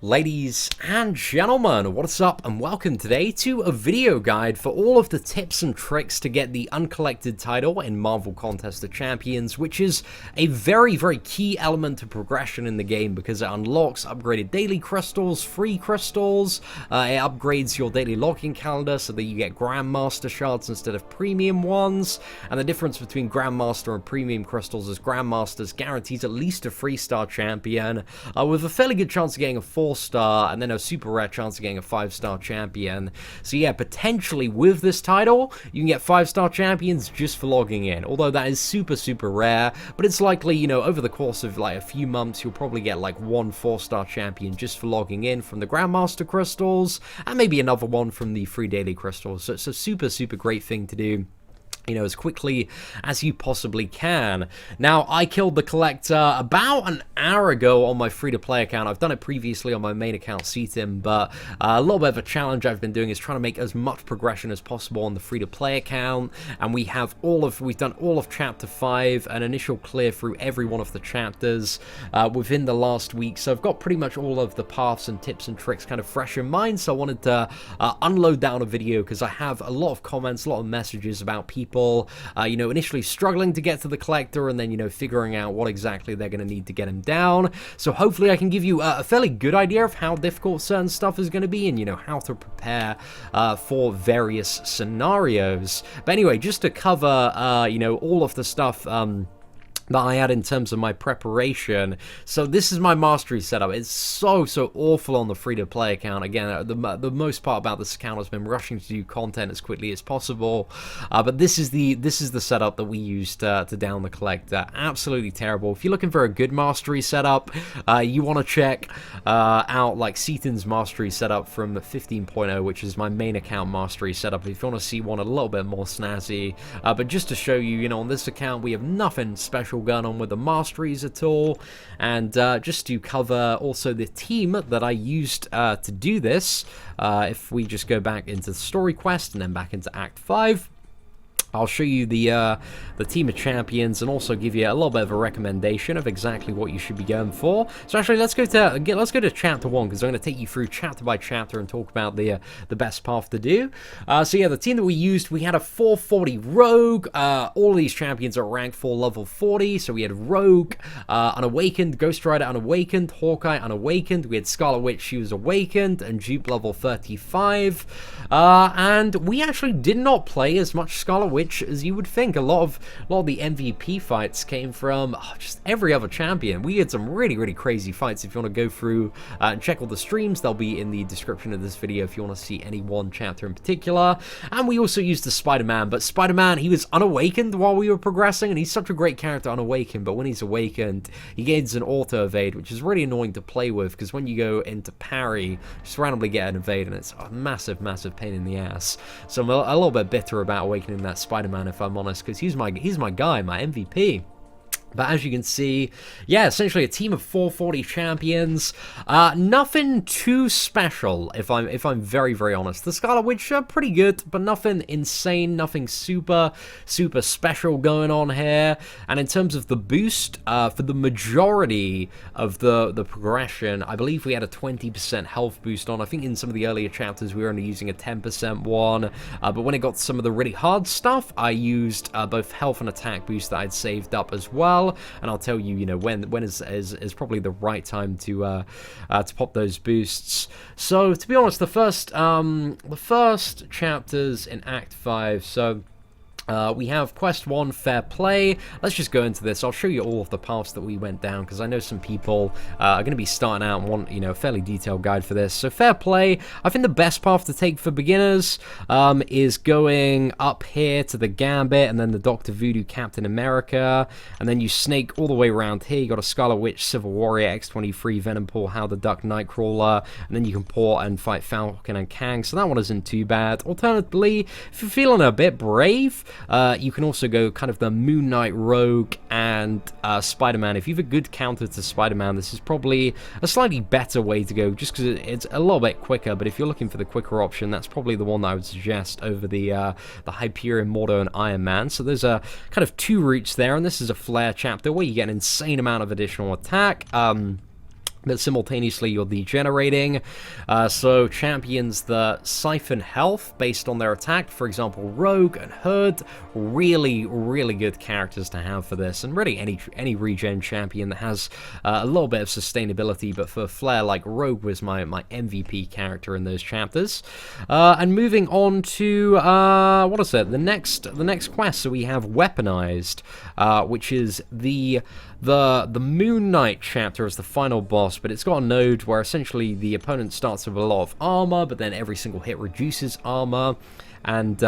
Ladies and gentlemen, what's up and welcome today to a video guide for all of the tips and tricks to get the Uncollected title in Marvel Contest of Champions, which is a very key element to progression in the game because it unlocks upgraded daily crystals, free crystals, it upgrades your daily locking calendar so that you get Grandmaster shards instead of premium ones, and the difference between Grandmaster and premium crystals is Grandmaster's guarantees at least a 3-star champion, with a fairly good chance of getting a 4-star, and then a super rare chance of getting a 5-star champion. So yeah, potentially with this title, you can get 5-star champions just for logging in, although that is super rare, but it's likely, you know, over the course of like a few months, you'll probably get like one 4-star champion just for logging in from the Grandmaster crystals, and maybe another one from the free daily crystals. So it's a super great thing to do, you know, as quickly as you possibly can. Now, I killed the Collector about an hour ago on my free-to-play account. I've done it previously on my main account, Seatin, but a little bit of a challenge I've been doing is trying to make as much progression as possible on the free-to-play account, and we've done all of Chapter 5, an initial clear through every one of the chapters within the last week, so I've got pretty much all of the paths and tips and tricks kind of fresh in mind, so I wanted to unload down a video because I have a lot of comments, a lot of messages about people you know, initially struggling to get to the Collector and then, you know, figuring out what exactly they're going to need to get him down. So hopefully I can give you a fairly good idea of how difficult certain stuff is going to be and, you know, how to prepare for various scenarios. But anyway, just to cover, you know, all of the stuff that I had in terms of my preparation. So this is my mastery setup. It's so awful on the free-to-play account. Again, the most part about this account has been rushing to do content as quickly as possible. But this is the setup that we used to down the Collector. Absolutely terrible. If you're looking for a good mastery setup, you want to check out like Seatin's mastery setup from 15.0, which is my main account mastery setup. If you want to see one a little bit more snazzy, but just to show you, you know, on this account we have nothing special going on with the masteries at all, and just to cover also the team that I used to do this, if we just go back into the story quest and then back into Act 5, I'll show you the team of champions and also give you a little bit of a recommendation of exactly what you should be going for. So actually, let's go to Chapter 1 because I'm going to take you through chapter by chapter and talk about the best path to do. So yeah, the team that we used, we had a 440 Rogue. All of these champions are rank 4 level 40. So we had Rogue, Unawakened, Ghost Rider Unawakened, Hawkeye Unawakened. We had Scarlet Witch, she was Awakened, and Dupe level 35. And we actually did not play as much Scarlet Witch as you would think. A lot of the MVP fights came from just every other champion. We had some really crazy fights. If you want to go through and check all the streams, they'll be in the description of this video if you want to see any one chapter in particular. And we also used the Spider-Man, but Spider-Man, he was unawakened while we were progressing, and he's such a great character unawakened, but when he's awakened, he gains an auto evade, which is really annoying to play with, because when you go into parry, just randomly get an evade, and it's a massive pain in the ass. So I'm a little bit bitter about awakening that Spider-Man, if I'm honest, because he's my guy, my MVP. But as you can see, yeah, essentially a team of 440 champions. Nothing too special, if I'm very honest. The Scarlet Witch are pretty good, but nothing insane, nothing super special going on here. And in terms of the boost, for the majority of the progression, I believe we had a 20% health boost on. I think in some of the earlier chapters we were only using a 10% one. But when it got to some of the really hard stuff, I used both health and attack boost that I'd saved up as well. And I'll tell you, you know, when is probably the right time to pop those boosts. So to be honest, the first chapters in Act 5. So we have Quest 1, Fair Play. Let's just go into this. I'll show you all of the paths that we went down, because I know some people are going to be starting out and want, you know, a fairly detailed guide for this. So Fair Play, I think the best path to take for beginners is going up here to the Gambit, and then the Dr. Voodoo Captain America, and then you snake all the way around here. You got a Scarlet Witch, Civil Warrior, X-23, Venom, Paul, Hal the Duck, Nightcrawler, and then you can port and fight Falcon and Kang, so that one isn't too bad. Alternatively, if you're feeling a bit brave, you can also go kind of the Moon Knight, Rogue, and Spider-Man. If you have a good counter to Spider-Man, this is probably a slightly better way to go, just because it's a little bit quicker. But if you're looking for the quicker option, that's probably the one that I would suggest over the Hyperion, Mordo, and Iron Man. So there's a kind of two routes there, and this is a flare chapter where you get an insane amount of additional attack. but simultaneously you're degenerating. So champions that siphon health based on their attack, for example Rogue and Hood, really good characters to have for this, and really any regen champion that has a little bit of sustainability. But for flair, like Rogue was my MVP character in those chapters. And moving on to what is it? The next quest. So we have Weaponized, which is the Moon Knight chapter as the final boss, but it's got a node where essentially the opponent starts with a lot of armor, but then every single hit reduces armor, and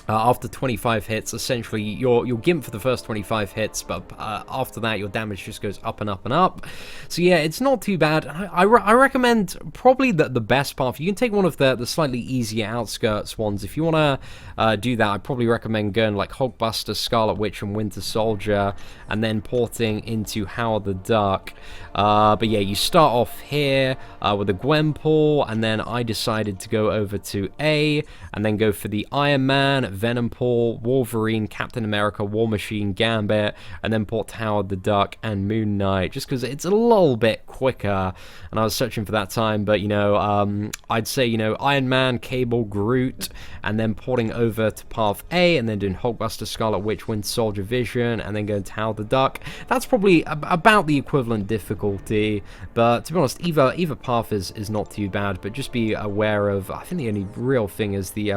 after 25 hits, essentially you're gimped for the first 25 hits, but after that your damage just goes up and up and up. So yeah, it's not too bad. I recommend probably the best path. You can take one of the slightly easier outskirts ones. If you want to do that, I'd probably recommend going like Hulkbuster, Scarlet Witch, and Winter Soldier, and then porting into Howard the Duck. But yeah, you start off here with a Gwenpool, and then I decided to go over to A, and then go for the Iron Man, Venom Pool, Wolverine, Captain America, War Machine, Gambit, and then port to Howard the Duck and Moon Knight, just because it's a little bit quicker, and I was searching for that time. But, you know, I'd say, you know, Iron Man, Cable, Groot, and then porting over to Path A, and then doing Hulkbuster, Scarlet Witch, Winter Soldier, Vision, and then going to Howard the Duck. That's probably about the equivalent difficulty, but to be honest, either path is not too bad, but just be aware of, I think the only real thing is the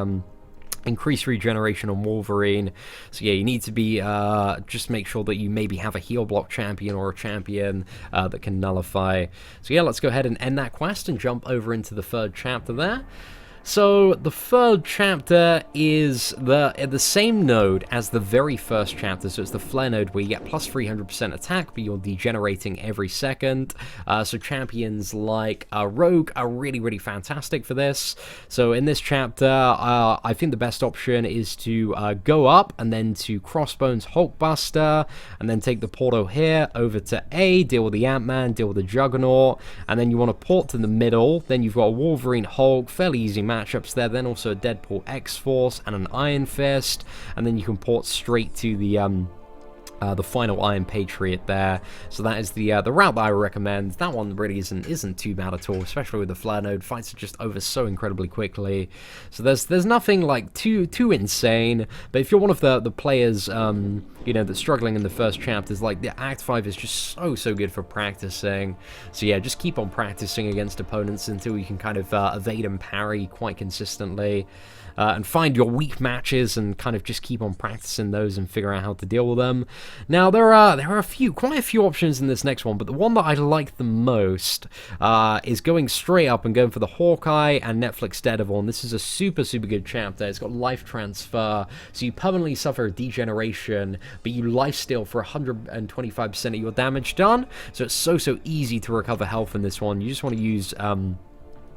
increased regeneration on Wolverine. So yeah, you need to be just make sure that you maybe have a heal block champion or a champion that can nullify. So yeah, let's go ahead and end that quest and jump over into the third chapter there. So the third chapter is the same node as the very first chapter, so it's the flare node where you get plus 300% attack, but you're degenerating every second. So champions like Rogue are really fantastic for this. So in this chapter, I think the best option is to go up and then to Crossbones Hulkbuster, and then take the portal here over to A, deal with the Ant-Man, deal with the Juggernaut, and then you want to port to the middle. Then you've got a Wolverine Hulk, fairly easy matchups there, then also a Deadpool X-Force and an Iron Fist, and then you can port straight to the final Iron Patriot there. So that is the route that I recommend. That one really isn't too bad at all, especially with the flare node. Fights are just over so incredibly quickly. So there's nothing like too insane. But if you're one of the players you know, that's struggling in the first chapters, like the Act 5 is just so good for practicing. So yeah, just keep on practicing against opponents until you can kind of evade and parry quite consistently. And find your weak matches and kind of just keep on practicing those and figure out how to deal with them. Now there are quite a few options in this next one, but the one that I like the most is going straight up and going for the Hawkeye and Netflix Daredevil. And this is a super good chapter. It's got life transfer, so you permanently suffer a degeneration, but you lifesteal for 125% of your damage done. So it's so easy to recover health in this one. You just want to use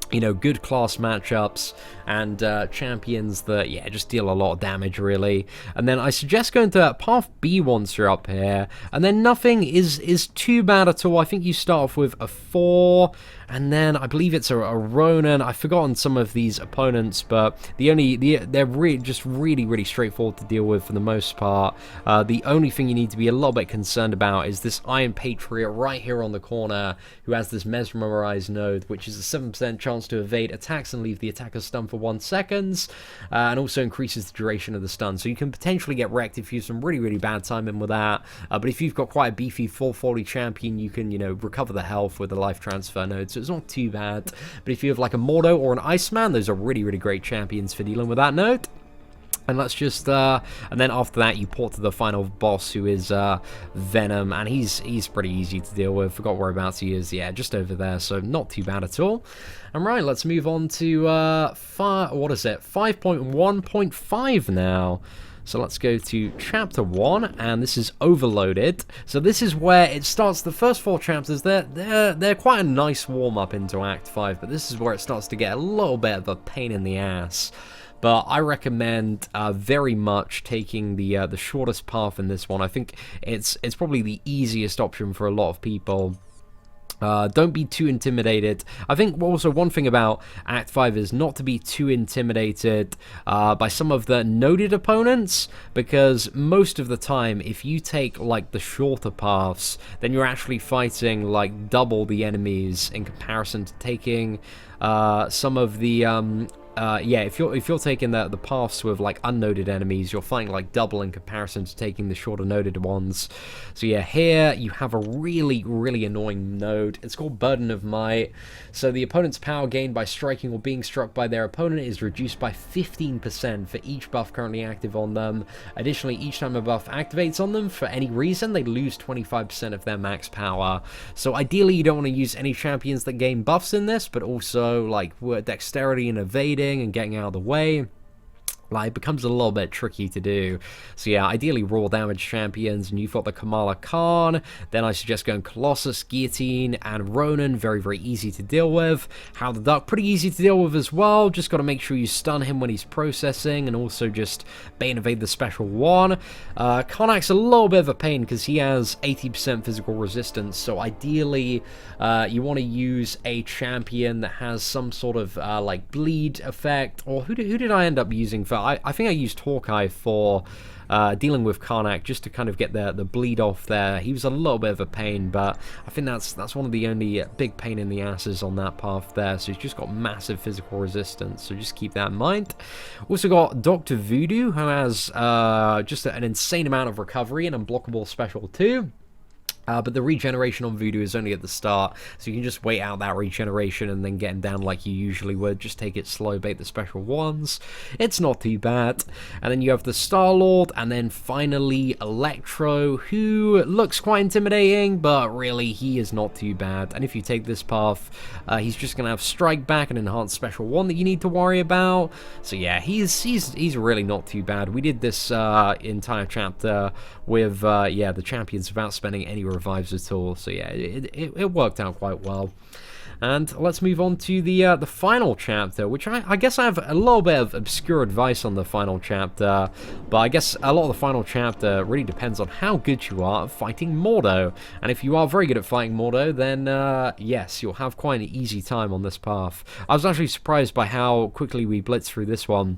you know, good class matchups and champions that, yeah, just deal a lot of damage, really. And then I suggest going to Path B once you're up here, and then nothing is too bad at all. I think you start off with a 4, and then I believe it's a Ronan. I've forgotten some of these opponents, but they're really straightforward to deal with for the most part. The only thing you need to be a little bit concerned about is this Iron Patriot right here on the corner, who has this Mesmerized node, which is a 7% chance to evade attacks and leave the attacker stunned for 1 second, and also increases the duration of the stun. So you can potentially get wrecked if you have some really bad timing with that. But if you've got quite a beefy 440 champion, you can, you know, recover the health with the life transfer node. So it's not too bad. But if you have like a Mordo or an Iceman, those are really great champions for dealing with that node. And let's just, and then after that, you port to the final boss, who is Venom, and he's pretty easy to deal with. Forgot whereabouts he is, yeah, just over there, so not too bad at all. And right, let's move on to, what is it, 5.1.5 now. So let's go to Chapter 1, and this is Overloaded. So this is where it starts. The first 4 chapters, they're quite a nice warm-up into Act 5, but this is where it starts to get a little bit of a pain in the ass. But I recommend very much taking the shortest path in this one. I think it's probably the easiest option for a lot of people. Don't be too intimidated. I think also one thing about Act 5 is not to be too intimidated by some of the noted opponents, because most of the time, if you take like the shorter paths, then you're actually fighting like double the enemies in comparison to taking some of the yeah, if you're taking the paths with like unnoted enemies, you're fighting like double in comparison to taking the shorter noted ones. So yeah, here you have a really annoying node. It's called Burden of Might. So the opponent's power gained by striking or being struck by their opponent is reduced by 15% for each buff currently active on them. Additionally, each time a buff activates on them, for any reason, they lose 25% of their max power. So ideally, you don't want to use any champions that gain buffs in this, but also like dexterity and evading and getting out of the way. Like, it becomes a little bit tricky to do. So yeah, ideally raw damage champions, and you've got the Kamala Khan. Then I suggest going Colossus, Guillotine, and Ronan. Very easy to deal with. How the Duck, pretty easy to deal with as well. Just got to make sure you stun him when he's processing, and also just Bane evade the special one. Karnak's a little bit of a pain because he has 80% physical resistance. So ideally, you want to use a champion that has some sort of like bleed effect. Or who did I end up using for? I think I used Hawkeye for dealing with Karnak, just to kind of get the bleed off there. He was a little bit of a pain, but I think that's one of the only big pain in the asses on that path there. So he's just got massive physical resistance, so just keep that in mind. Also got Dr. Voodoo, who has just an insane amount of recovery and unblockable special too. But the regeneration on Voodoo is only at the start, so you can just wait out that regeneration and then get him down like you usually would. Just take it slow, bait the special ones. It's not too bad. And then you have the Star-Lord, and then finally Electro, who looks quite intimidating, but really he is not too bad. And if you take this path, he's just going to have Strike Back and Enhanced Special 1 that you need to worry about. So yeah, he's really not too bad. We did this entire chapter with yeah, the champions without spending any revives at all, so yeah, it worked out quite well. And let's move on to the final chapter, which I guess I have a little bit of obscure advice on the final chapter, but I guess a lot of the final chapter really depends on how good you are at fighting Mordo. And if you are very good at fighting Mordo, then yes, you'll have quite an easy time on this path. I was actually surprised by how quickly we blitzed through this one.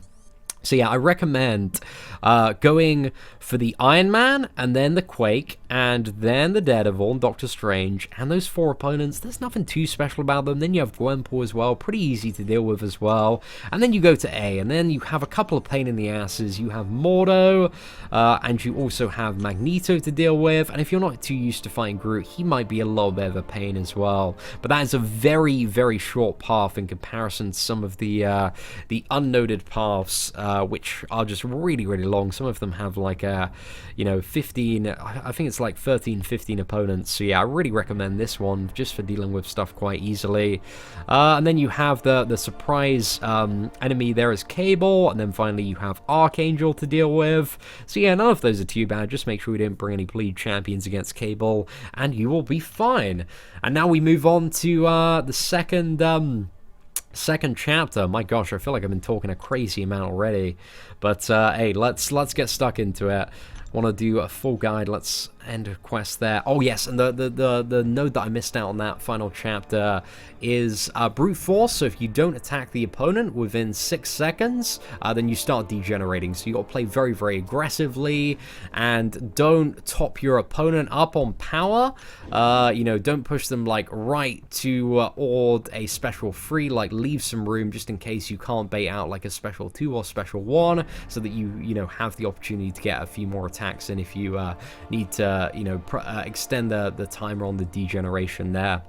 So yeah, I recommend going for the Iron Man, and then the Quake, and then the Daredevil and Doctor Strange, and those four opponents. There's nothing too special about them. Then you have Gwenpool as well, pretty easy to deal with as well. And then you go to A, and then you have a couple of pain in the asses. You have Mordo, and you also have Magneto to deal with. And if you're not too used to fighting Groot, he might be a little bit of a pain as well. But that is a very short path in comparison to some of the unnoted paths, which are just really long. Some of them have like a, 15, I think it's like 13, 15 opponents. So yeah, I really recommend this one just for dealing with stuff quite easily. And then you have the surprise enemy there is Cable, and then finally you have Archangel to deal with. So yeah, none of those are too bad. Just make sure we didn't bring any bleed champions against Cable, and you will be fine. And now we move on to the second chapter. My gosh, I feel like I've been talking a crazy amount already, but hey, let's get stuck into it. Want to do a full guide. Let's end a quest there. Oh yes, and the node that I missed out on that final chapter is brute force. So if you don't attack the opponent within 6 seconds, then you start degenerating. So you got to play very aggressively, and don't top your opponent up on power. Don't push them like right to ord a special 3. Like, leave some room just in case you can't bait out like a special 2 or special 1, so that you have the opportunity to get a few more attacks in if you need to extend the timer on the degeneration there.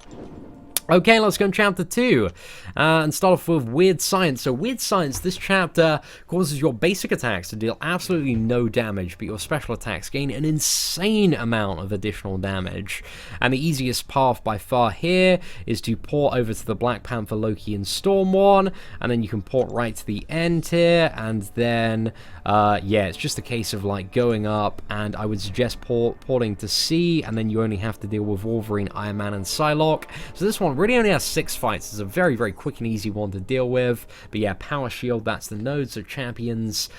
Okay, let's go in chapter 2 and start off with Weird Science. So Weird Science, this chapter causes your basic attacks to deal absolutely no damage, but your special attacks gain an insane amount of additional damage. And the easiest path by far here is to port over to the Black Panther, Loki, and Storm one, and then you can port right to the end here, and then yeah, it's just a case of like going up, and I would suggest porting to C, and then you only have to deal with Wolverine, Iron Man, and Psylocke. So this one really only has 6 fights. It's a very, very quick and easy one to deal with. But yeah, Power Shield, that's the node. So champions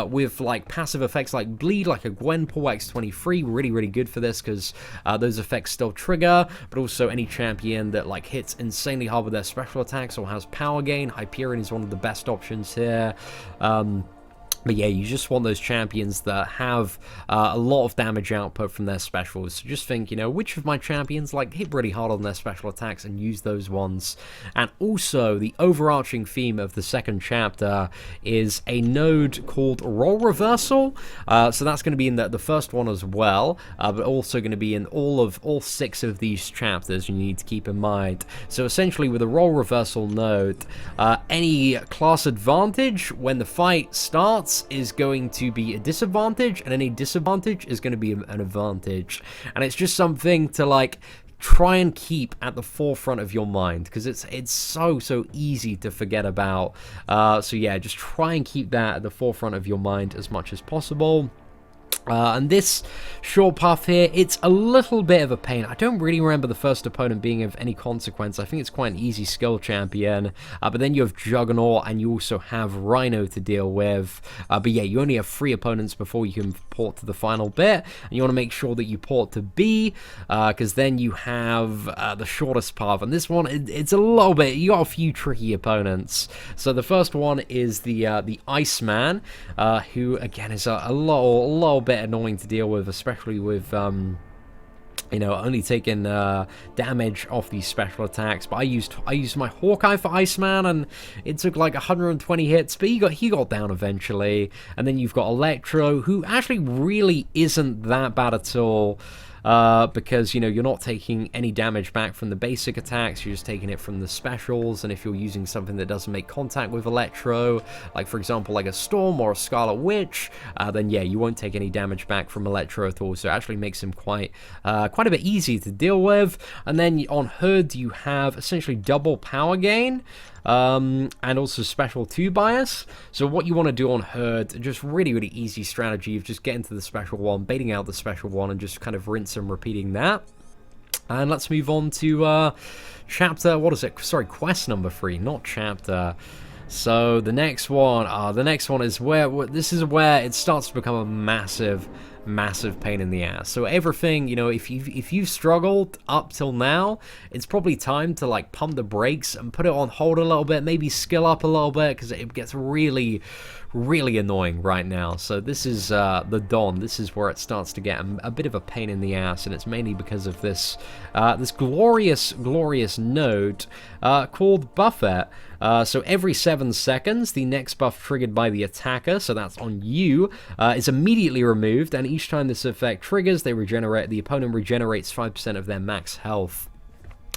with like passive effects like Bleed, like a Gwenpool X23, really, really good for this because those effects still trigger. But also any champion that like hits insanely hard with their special attacks or has power gain, Hyperion is one of the best options here. But yeah, you just want those champions that have a lot of damage output from their specials. So just think, you know, which of my champions like hit really hard on their special attacks and use those ones. And also, the overarching theme of the second chapter is a node called Role Reversal. So that's going to be in the first one as well, but also going to be in all 6 of these chapters. You need to keep in mind. So essentially, with a Role Reversal node, any class advantage when the fight starts is going to be a disadvantage, and any disadvantage is going to be an advantage. And it's just something to like try and keep at the forefront of your mind, because it's so easy to forget about. So yeah, just try and keep that at the forefront of your mind as much as possible. And this short path here, it's a little bit of a pain. I don't really remember the first opponent being of any consequence. I think it's quite an easy skill champion. But then you have Juggernaut, and you also have Rhino to deal with. But yeah, you only have 3 opponents before you can port to the final bit. And you want to make sure that you port to B, because then you have the shortest path. And this one, it's a little bit, you got a few tricky opponents. So the first one is the Iceman, who again is a little bit annoying to deal with, especially with you know, only taking damage off these special attacks. But I used my Hawkeye for Iceman, and it took like 120 hits, but he got down eventually. And then you've got Electro, who actually really isn't that bad at all. Because, you know, you're not taking any damage back from the basic attacks, you're just taking it from the specials. And if you're using something that doesn't make contact with Electro, like for example like a Storm or a Scarlet Witch, then yeah, you won't take any damage back from Electro at all. So it actually makes him quite a bit easy to deal with. And then on Hood you have essentially double power gain, and also special 2 bias. So what you want to do on Herd, just really easy strategy of just getting to the special one, baiting out the special one, and just kind of rinse and repeating that. And let's move on to chapter, what is it? Sorry, quest number 3, not chapter. So the next one is where this is where it starts to become a massive pain in the ass. So everything, you know, if you've struggled up till now, it's probably time to like pump the brakes and put it on hold a little bit, maybe skill up a little bit, because it gets really annoying right now. So this is the Dawn. This is where it starts to get a bit of a pain in the ass, and it's mainly because of this this glorious node called Buffet. So every 7 seconds, the next buff triggered by the attacker, so that's on you, is immediately removed, and each time this effect triggers, the opponent regenerates 5% of their max health.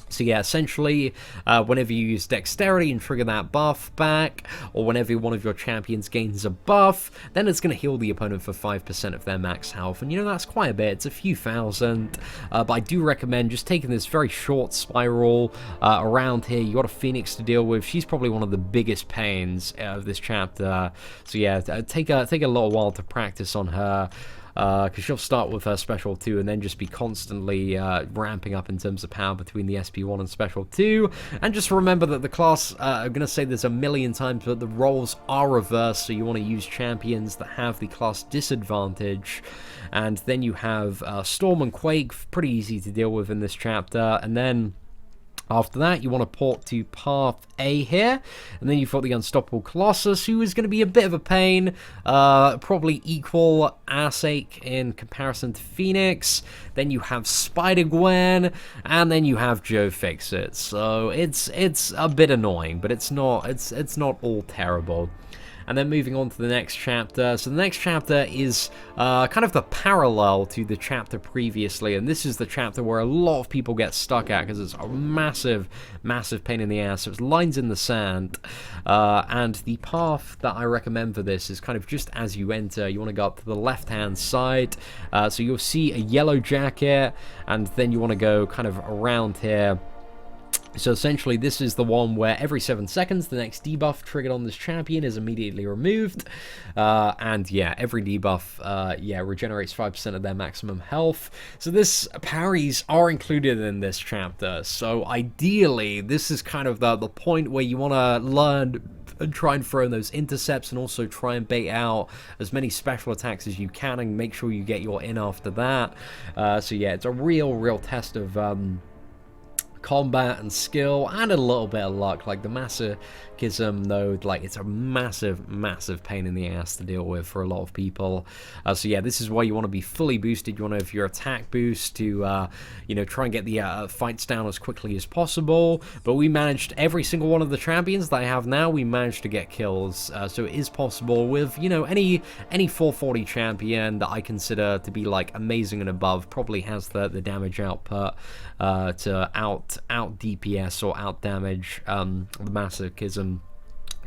So yeah, essentially, whenever you use Dexterity and trigger that buff back, or whenever one of your champions gains a buff, then it's going to heal the opponent for 5% of their max health. And you know, that's quite a bit, it's a few thousand, but I do recommend just taking this very short spiral around here. You got a Phoenix to deal with. She's probably one of the biggest pains of this chapter. So yeah, take a little while to practice on her. Because she'll start with her Special 2 and then just be constantly ramping up in terms of power between the SP1 and Special 2. And just remember that the class, I'm going to say this a million times, but the roles are reversed, so you want to use champions that have the class disadvantage. And then you have Storm and Quake, pretty easy to deal with in this chapter. And then after that, you want to port to Path A here, and then you've got the Unstoppable Colossus, who is going to be a bit of a pain, probably equal ass-ache in comparison to Phoenix. Then you have Spider-Gwen, and then you have Joe Fixit. So it's a bit annoying, but it's not all terrible. And then moving on to the next chapter. So the next chapter is kind of the parallel to the chapter previously, and this is the chapter where a lot of people get stuck at because it's a massive pain in the ass. So it's lines in the sand, and the path that I recommend for this is kind of just as you enter, you want to go up to the left-hand side. So you'll see a yellow jacket, and then you want to go kind of around here. So essentially, this is the one where every 7 seconds, the next debuff triggered on this champion is immediately removed. And yeah, every debuff, regenerates 5% of their maximum health. So this parries are included in this chapter. So ideally, this is kind of the point where you want to learn and try and throw in those intercepts, and also try and bait out as many special attacks as you can, and make sure you get your in after that. So yeah, it's a real test of combat and skill, and a little bit of luck. Like the masochism node, like it's a massive pain in the ass to deal with for a lot of people. So yeah, this is why you want to be fully boosted. You want to have your attack boost to try and get the fights down as quickly as possible. But we managed every single one of the champions that I have now, we managed to get kills. So it is possible with any 440 champion that I consider to be like amazing and above, probably has the damage output to out DPS or out damage the masochism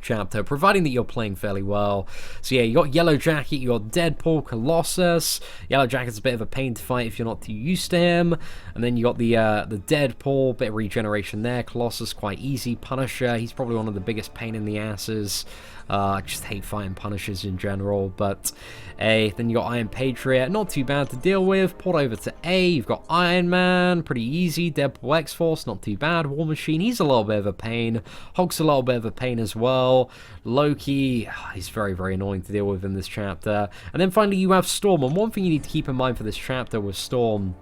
chapter, providing that you're playing fairly well. So yeah, you got Yellow Jacket, you got Deadpool, Colossus. Yellow Jacket's a bit of a pain to fight if you're not too used to him. And then you got the Deadpool, bit of regeneration there. Colossus, quite easy. Punisher, he's probably one of the biggest pain in the asses. I just hate fighting Punishers in general, but then you got Iron Patriot, not too bad to deal with. Port over to A, you've got Iron Man, pretty easy. Deadpool X-Force, not too bad. War Machine, he's a little bit of a pain. Hulk's a little bit of a pain as well. Loki, he's very annoying to deal with in this chapter. And then finally you have Storm, and one thing you need to keep in mind for this chapter with Storm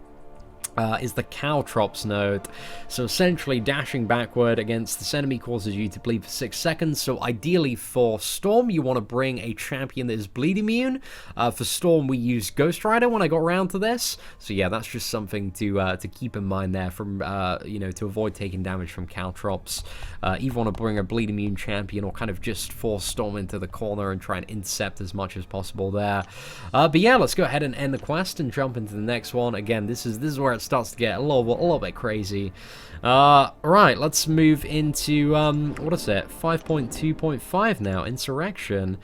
is the Caltrops node. So essentially, dashing backward against this enemy causes you to bleed for 6 seconds. So ideally for Storm, you want to bring a champion that is bleed immune. For Storm, we used Ghost Rider when I got around to this. So yeah, that's just something to keep in mind there, from to avoid taking damage from Caltrops. You want to bring a bleed immune champion, or kind of just force Storm into the corner and try and intercept as much as possible there. But yeah, let's go ahead and end the quest and jump into the next one. Again, this is where it starts to get a little bit crazy. Right, let's move into what is it, 5.2.5 now, Insurrection.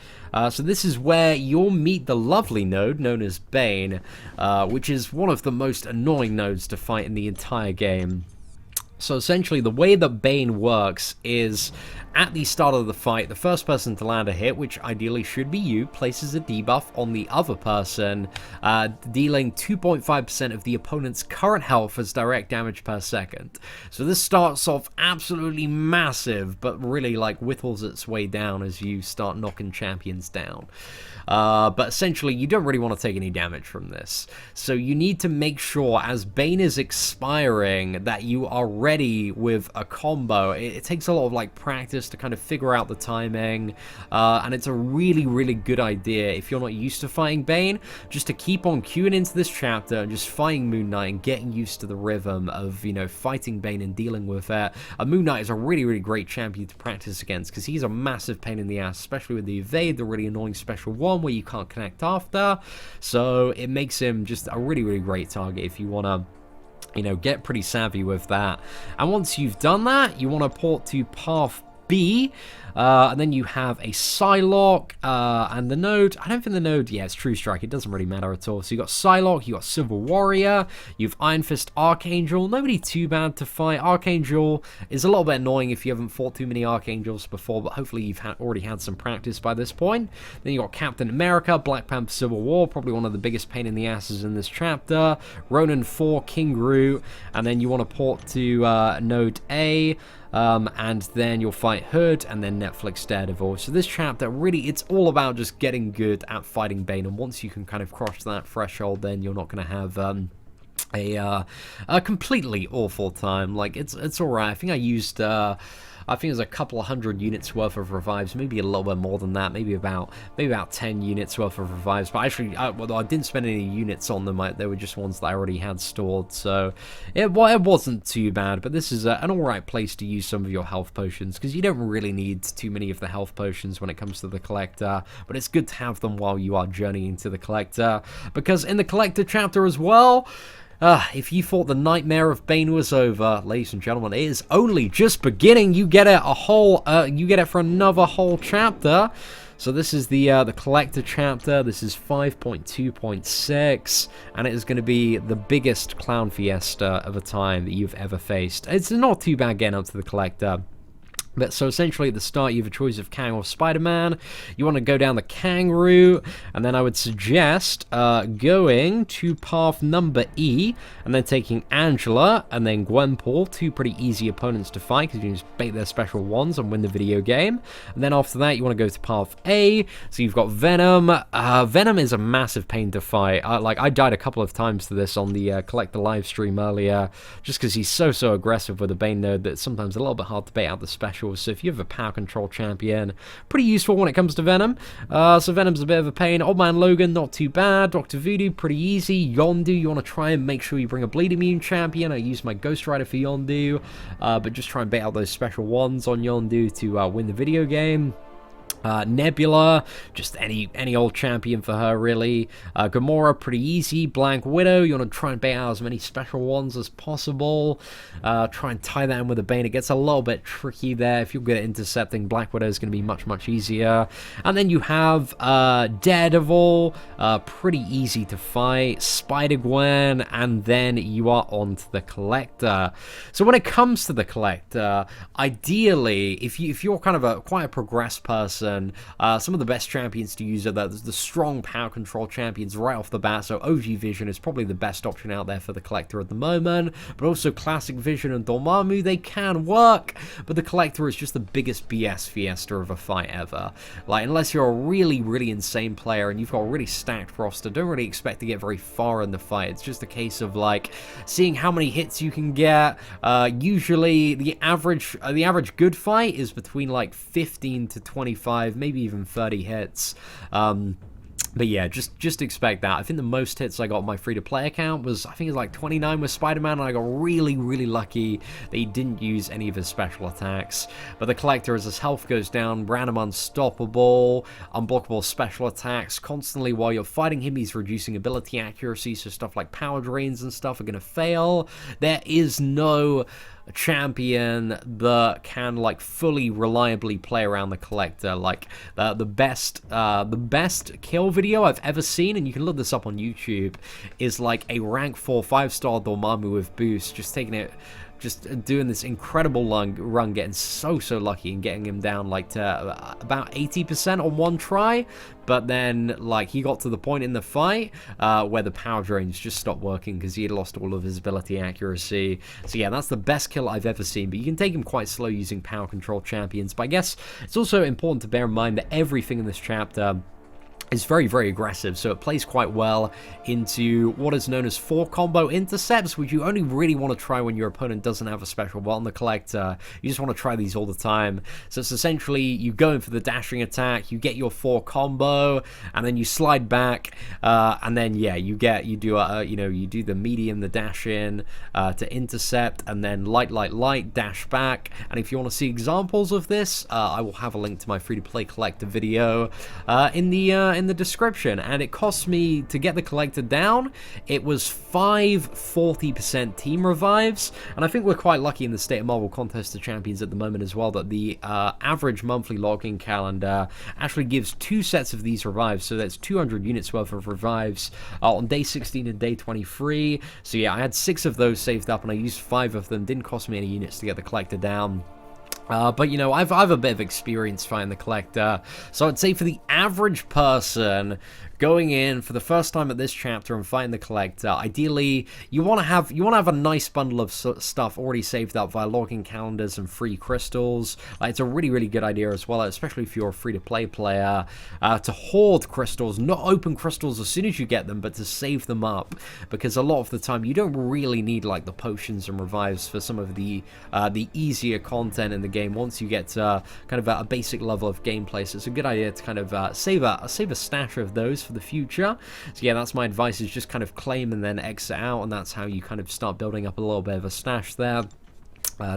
So this is where you'll meet the lovely node known as Bane, which is one of the most annoying nodes to fight in the entire game. So essentially, the way that Bane works is, at the start of the fight, the first person to land a hit, which ideally should be you, places a debuff on the other person, dealing 2.5% of the opponent's current health as direct damage per second. So this starts off absolutely massive, but really like whittles its way down as you start knocking champions down. But essentially, you don't really want to take any damage from this. So you need to make sure, as Bane is expiring, that you are ready with a combo. It takes a lot of like practice to kind of figure out the timing, and it's a really good idea if you're not used to fighting Bane, just to keep on queuing into this chapter and just fighting Moon Knight and getting used to the rhythm of, fighting Bane and dealing with it. Moon Knight is a really great champion to practice against, because he's a massive pain in the ass, especially with the evade, the really annoying special one where you can't connect after. So it makes him just a really great target if you want to get pretty savvy with that. And once you've done that, you want to port to path B, and then you have a Psylocke, and the node, I don't think the node, yeah, it's True Strike, it doesn't really matter at all. So you got Psylocke, you got Civil Warrior, you've Iron Fist Archangel, nobody too bad to fight. Archangel is a little bit annoying if you haven't fought too many Archangels before, but hopefully you've already had some practice by this point. Then you got Captain America, Black Panther Civil War, probably one of the biggest pain in the asses in this chapter, Ronan 4, King Groot, and then you want to port to node A, and then you'll fight Hood, and then Netflix Daredevil. So this chapter, really, it's all about just getting good at fighting Bane, and once you can kind of cross that threshold, then you're not going to have a completely awful time. Like, it's alright. I think I used I think it was a couple of hundred units worth of revives, maybe a little bit more than that, maybe about 10 units worth of revives. But actually, I didn't spend any units on them. They were just ones that I already had stored, so it wasn't too bad. But this is an alright place to use some of your health potions, because you don't really need too many of the health potions when it comes to the Collector, but it's good to have them while you are journeying to the Collector, because in the Collector chapter as well, if you thought the nightmare of Bane was over, ladies and gentlemen, it is only just beginning. You get it you get it for another whole chapter. So this is the Collector chapter. This is 5.2.6, and it is going to be the biggest clown fiesta of a time that you've ever faced. It's not too bad getting up to the Collector. But so essentially at the start you have a choice of Kang or Spider-Man. You want to go down the Kang route, and then I would suggest going to path number E, and then taking Angela and then Gwenpool, two pretty easy opponents to fight because you can just bait their special wands and win the video game. And then after that you want to go to path A, so you've got Venom. Venom is a massive pain to fight. I died a couple of times to this on the Collector live stream earlier, just because he's so aggressive with a Bane node that it's sometimes a little bit hard to bait out the special. So if you have a power control champion, pretty useful when it comes to Venom. So Venom's a bit of a pain. Old Man Logan, not too bad. Dr. Voodoo, pretty easy. Yondu, you want to try and make sure you bring a bleed immune champion. I use my Ghost Rider for Yondu, but just try and bait out those special wands on Yondu to win the video game. Nebula, just any old champion for her, really. Gamora, pretty easy. Black Widow, you want to try and bait out as many special ones as possible. Try and tie that in with a Bane. It gets a little bit tricky there. If you're good at intercepting, Black Widow is going to be much easier. And then you have Daredevil, pretty easy to fight. Spider-Gwen, and then you are on to the Collector. So when it comes to the Collector, ideally, if you're kind of quite a progressed person, some of the best champions to use are the strong power control champions right off the bat. So OG Vision is probably the best option out there for the Collector at the moment, but also Classic Vision and Dormammu, they can work, but the Collector is just the biggest BS fiesta of a fight ever. Like, unless you're a really insane player and you've got a really stacked roster, don't really expect to get very far in the fight. It's just a case of like seeing how many hits you can get. Usually the average good fight is between like 15 to 25, maybe even 30 hits. But yeah, just expect that. I think the most hits I got on my free-to-play account was, I think it's like 29 with Spider-Man, and I got really lucky that he didn't use any of his special attacks. But the Collector, as his health goes down, random unstoppable, unblockable special attacks constantly while you're fighting him. He's reducing ability accuracy, so stuff like power drains and stuff are going to fail. There is no champion that can like fully reliably play around the Collector. Like the best kill video I've ever seen, and you can look this up on YouTube, is like a rank 4 5-star Dormammu with boost, just doing this incredible run, getting so lucky and getting him down like to about 80% on one try. But then like he got to the point in the fight where the power drains just stopped working because he had lost all of his ability accuracy. So yeah, that's the best kill I've ever seen, but you can take him quite slow using power control champions. But I guess it's also important to bear in mind that everything in this chapter is very aggressive, so it plays quite well into what is known as 4 combo intercepts, which you only really want to try when your opponent doesn't have a special bot on the Collector. You just want to try these all the time. So it's essentially you go in for the dashing attack, you get your 4 combo, and then you slide back, and then yeah, you do the medium, the dash in to intercept, and then light, dash back. And if you want to see examples of this, I will have a link to my free-to-play Collector video in the description. And it cost me to get the Collector down, it was 5 40% team revives, and I think we're quite lucky in the State of Marvel Contest of Champions at the moment as well that the average monthly login calendar actually gives 2 sets of these revives, so that's 200 units worth of revives on day 16 and day 23. So yeah, I had 6 of those saved up and I used 5 of them. Didn't cost me any units to get the Collector down. But you know, I've a bit of experience fighting the Collector, so I'd say for the average person going in for the first time at this chapter and fighting the Collector, ideally you want to have a nice bundle of stuff already saved up via login calendars and free crystals. It's a really good idea as well, especially if you're a free-to-play player, to hoard crystals, not open crystals as soon as you get them, but to save them up, because a lot of the time you don't really need like the potions and revives for some of the easier content in the game once you get to kind of a basic level of gameplay. So it's a good idea to kind of save a stash of those for the future. So yeah, that's my advice, is just kind of claim and then exit out, and that's how you kind of start building up a little bit of a stash there.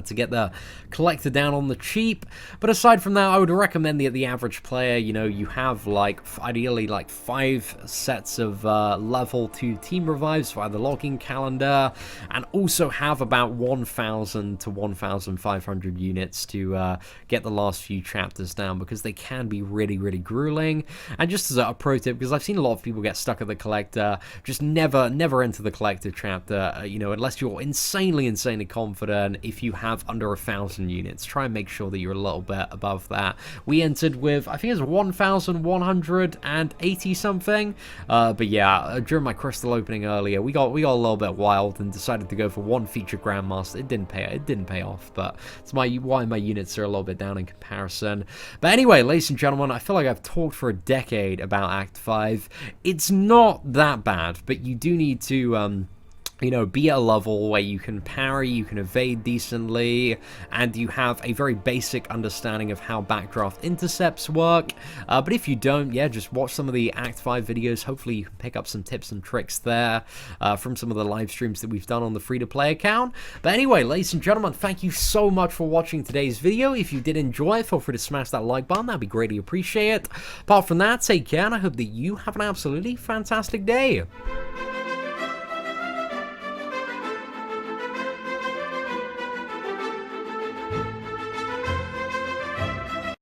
to get the collector down on the cheap. But aside from that, I would recommend the average player, you know, you have like ideally like 5 sets of level 2 team revives via the logging calendar, and also have about 1,000 to 1,500 units to get the last few chapters down, because they can be really, really grueling. And just as a pro tip, because I've seen a lot of people get stuck at the collector, just never enter the collector chapter, you know, unless you're insanely confident. If you have under 1,000 units, try and make sure that you're a little bit above that. We entered with, I think it was 1,180 something, but yeah, during my crystal opening earlier, we got a little bit wild and decided to go for 1 feature grandmaster. It didn't pay off, but it's why my units are a little bit down in comparison. But anyway, ladies and gentlemen, I feel like I've talked for a decade about Act 5. It's not that bad, but you do need to you know, be at a level where you can parry, you can evade decently, and you have a very basic understanding of how backdraft intercepts work. But if you don't, yeah, just watch some of the Act 5 videos. Hopefully you can pick up some tips and tricks there from some of the live streams that we've done on the free-to-play account. But anyway, ladies and gentlemen, thank you so much for watching today's video. If you did enjoy it, feel free to smash that like button. That'd be greatly appreciated. Apart from that, take care, and I hope that you have an absolutely fantastic day.